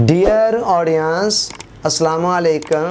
Dear audience, अस्सलाम वालेकुम।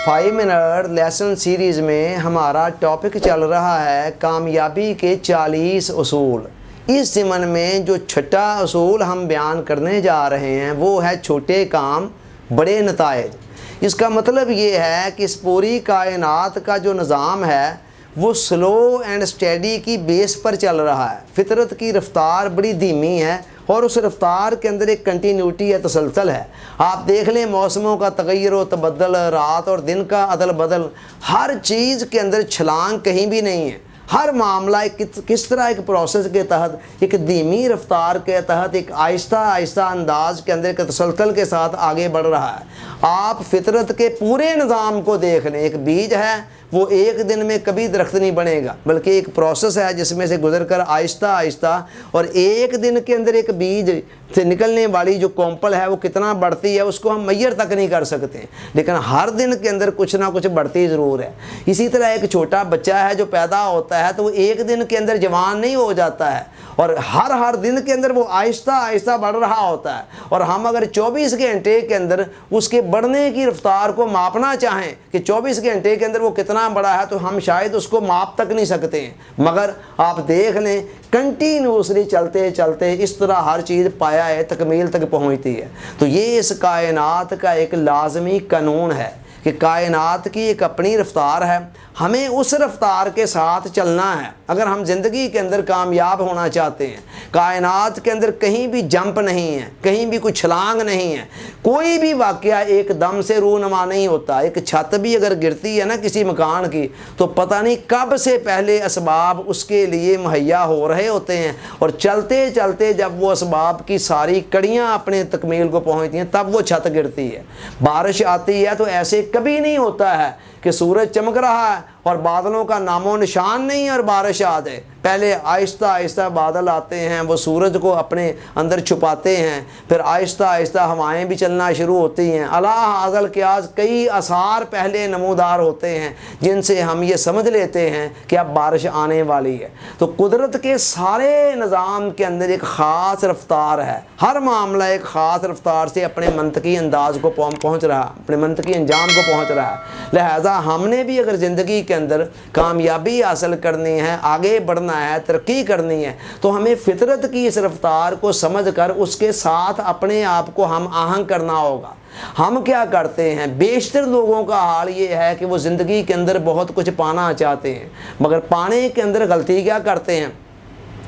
5 minute lesson series में हमारा टॉपिक चल रहा है कामयाबी के 40 उसूल। इस ज़मन में जो छठा उसूल हम बयान करने जा रहे हैं वो है छोटे काम बड़े नताइज। इसका मतलब ये है कि इस पूरी कायनात का जो निज़ाम है वो स्लो एंड स्टेडी की बेस पर चल रहा है। फितरत की रफ़्तार बड़ी धीमी है और उस रफ़्तार के अंदर एक कंटिन्यूटी है, तसलसल है। आप देख लें मौसमों का तग़य्युर व तबद्दुल, रात और दिन का अदल बदल, हर चीज़ के अंदर छलांग कहीं भी नहीं है। हर मामला किस तरह एक प्रोसेस के तहत, एक धीमी रफ्तार के तहत, एक आहिस्ता आहिस्ता अंदाज के अंदर, एक तसलसल के साथ आगे बढ़ रहा है। आप फितरत के पूरे निज़ाम को देख लें। एक बीज है, वो एक दिन में कभी दरख्त नहीं बनेगा, बल्कि एक प्रोसेस है जिसमें से गुजर कर आहिस्ता आहिस्ता, और एक दिन के अंदर एक बीज से निकलने वाली जो कोंपल है वो कितना बढ़ती है उसको हम मैयर तक नहीं कर सकते, लेकिन हर दिन के अंदर कुछ ना कुछ बढ़ती ज़रूर है। इसी तरह एक छोटा बच्चा है जो पैदा होता है तो वो एक दिन के अंदर जवान नहीं हो जाता है, और हर दिन के अंदर वो आहिस्ता आहिस्ता बढ़ रहा होता है। और हम अगर 24 घंटे के अंदर उसके बढ़ने की रफ्तार को मापना चाहें कि 24 घंटे के अंदर वो कितना बड़ा है, तो हम शायद उसको माप तक नहीं सकते हैं। मगर आप देख लें कंटिन्यूसली चलते चलते इस तरह हर चीज़ पाया है तकमील तक पहुंचती है। तो ये इस कायनात का एक लाजमी कानून है कि कायनात की एक अपनी रफ्तार है, हमें उस रफ्तार के साथ चलना है अगर हम ज़िंदगी के अंदर कामयाब होना चाहते हैं। कायनात के अंदर कहीं भी जंप नहीं है, कहीं भी कोई छलांग नहीं है, कोई भी वाक़या एकदम से रूनुमा नहीं होता। एक छत भी अगर गिरती है ना किसी मकान की, तो पता नहीं कब से पहले असबाब उसके लिए मुहैया हो रहे होते हैं, और चलते चलते जब वो असबाब की सारी कड़ियाँ अपने तकमील को पहुँचती हैं तब वो छत गिरती है। बारिश आती है तो ऐसे कभी नहीं होता है कि सूरज चमक रहा है और बादलों का नामो निशान नहीं और बारिश आ जाए। पहले आहिस्ता आहिस्ता बादल आते हैं, वो सूरज को अपने अंदर छुपाते हैं, फिर आहिस्ता आहिस्ता हवाएं भी चलना शुरू होती हैं। अला हाज़ल क़ियास कई आसार पहले नमूदार होते हैं जिनसे हम ये समझ लेते हैं कि अब बारिश आने वाली है। तो कुदरत के सारे निज़ाम के अंदर एक ख़ास रफ्तार है, हर मामला एक ख़ास रफ्तार से अपने मंतकी अंदाज को पहुँच रहा है, अपने मंतकी अंजाम को पहुँच रहा है। लिहाजा हमने भी अगर ज़िंदगी के अंदर कामयाबी हासिल करनी है, आगे बढ़ना है, तरक्की करनी है, तो हमें फितरत की इस रफ्तार को समझकर उसके साथ अपने आप को हम आहंग करना होगा। हम क्या करते हैं, बेशतर लोगों का हाल ये है कि वो ज़िंदगी के अंदर बहुत कुछ पाना चाहते हैं, मगर पाने के अंदर गलती क्या करते हैं,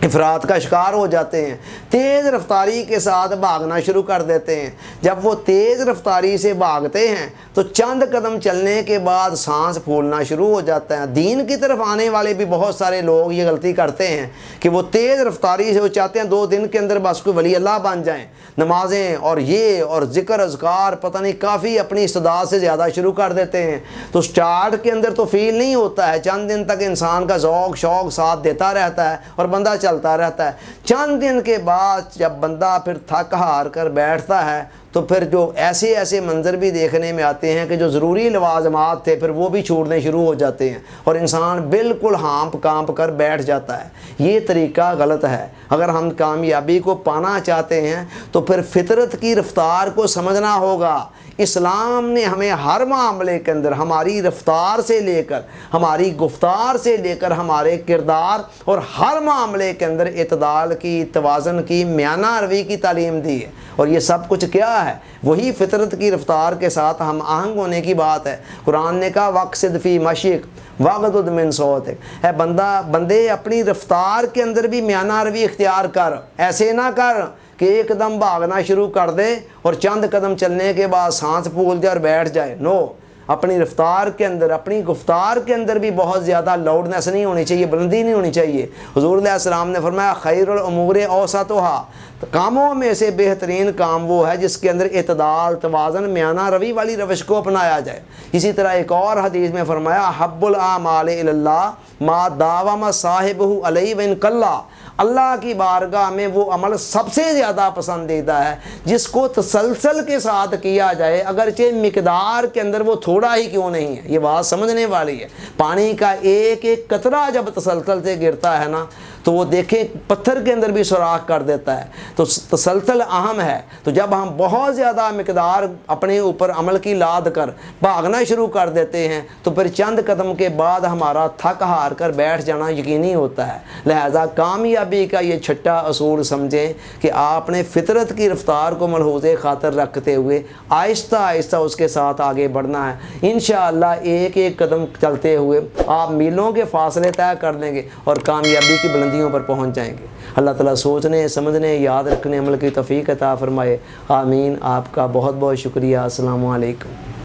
इफ़रात का शिकार हो जाते हैं। तेज़ रफ्तारी के साथ भागना शुरू कर देते हैं। जब वो तेज़ रफ्तारी से भागते हैं तो चंद कदम चलने के बाद सांस फूलना शुरू हो जाता है। दीन की तरफ आने वाले भी बहुत सारे लोग ये गलती करते हैं कि वो तेज़ रफ्तारी से वो चाहते हैं 2 दिन के अंदर बस कोई वली अल्लाह बन जाएं, नमाजें और ये और ज़िक्र अज़कार पता नहीं काफ़ी अपनी इस्तिदाद से ज़्यादा शुरू कर देते हैं। तो स्टार्ट के अंदर तो फील नहीं होता है, चंद दिन तक इंसान का ज़ौक़ शौक़ साथ देता रहता है और बंदा चलता रहता है। चंद दिन के बाद जब बंदा फिर थक हार कर बैठता है तो फिर जो ऐसे ऐसे मंजर भी देखने में आते हैं कि जो ज़रूरी लवाजमात थे फिर वो भी छूटने शुरू हो जाते हैं और इंसान बिल्कुल हाँप कांप कर बैठ जाता है। ये तरीका गलत है। अगर हम कामयाबी को पाना चाहते हैं तो फिर फितरत की रफ्तार को समझना होगा। इस्लाम ने हमें हर मामले के अंदर हमारी रफ्तार से लेकर, हमारी गुफ्तार से लेकर, हमारे किरदार और हर मामले के अंदर इतदाल की, तवाज़न की, म्याना रवी की तालीम दी है। और ये सब कुछ क्या है, वही फितरत की रफ्तार के साथ हम आहंग होने की बात है। कुरान ने कहा वक़्सिद फ़ी मशिक वाग़दुद मिन सौतिक, है बंदे अपनी रफ्तार के अंदर भी म्याना रवी इख्तियार कर। ऐसे ना कर कि एकदम भागना शुरू कर दे और चंद कदम चलने के बाद सांस फूल जाए और बैठ जाए। नो, अपनी रफ्तार के अंदर, अपनी गुफ्तार के अंदर भी बहुत ज़्यादा लाउडनेस नहीं होनी चाहिए, बुलंदी नहीं होनी चाहिए। हुज़ूर अलैहि सलाम ने फरमाया खैरुल उमूर औसतुहा, तो कामों में से बेहतरीन काम वो है जिसके अंदर इतदाल, तवाज़न, म्याना रवी वाली रविश को अपनाया जाए। इसी तरह एक और हदीस में फरमाया हब्बुल आमाल इलल्लाह मा दावम साहिबहु अलैहि व इन कल्ला, अल्लाह की बारगाह में वो अमल सबसे ज़्यादा पसंदीदा है जिसको तसलसल के साथ किया जाए, अगरचे मिकदार के अंदर वो थोड़ा ही क्यों नहीं है। ये बात समझने वाली है। पानी का एक एक कतरा जब तसलसल से गिरता है ना تو وہ دیکھیں پتھر کے اندر بھی سوراخ کر دیتا ہے۔ تو تسلسل اہم ہے۔ تو جب ہم بہت زیادہ مقدار اپنے اوپر عمل کی لاد کر بھاگنا شروع کر دیتے ہیں تو پھر چند قدم کے بعد ہمارا تھک ہار کر بیٹھ جانا یقینی ہوتا ہے۔ لہذا کامیابی کا یہ چھٹا اصول سمجھیں کہ آپ نے فطرت کی رفتار کو ملحوظ خاطر رکھتے ہوئے آہستہ آہستہ اس کے ساتھ آگے بڑھنا ہے۔ انشاءاللہ ایک ایک قدم چلتے ہوئے آپ میلوں کے فاصلے طے کر لیں گے اور کامیابی کی بلندیوں پر پہنچ جائیں گے۔ اللہ تعالیٰ سوچنے، سمجھنے، یاد رکھنے، عمل کی توفیق عطا فرمائے۔ آمین۔ آپ کا بہت بہت شکریہ۔ السلام علیکم۔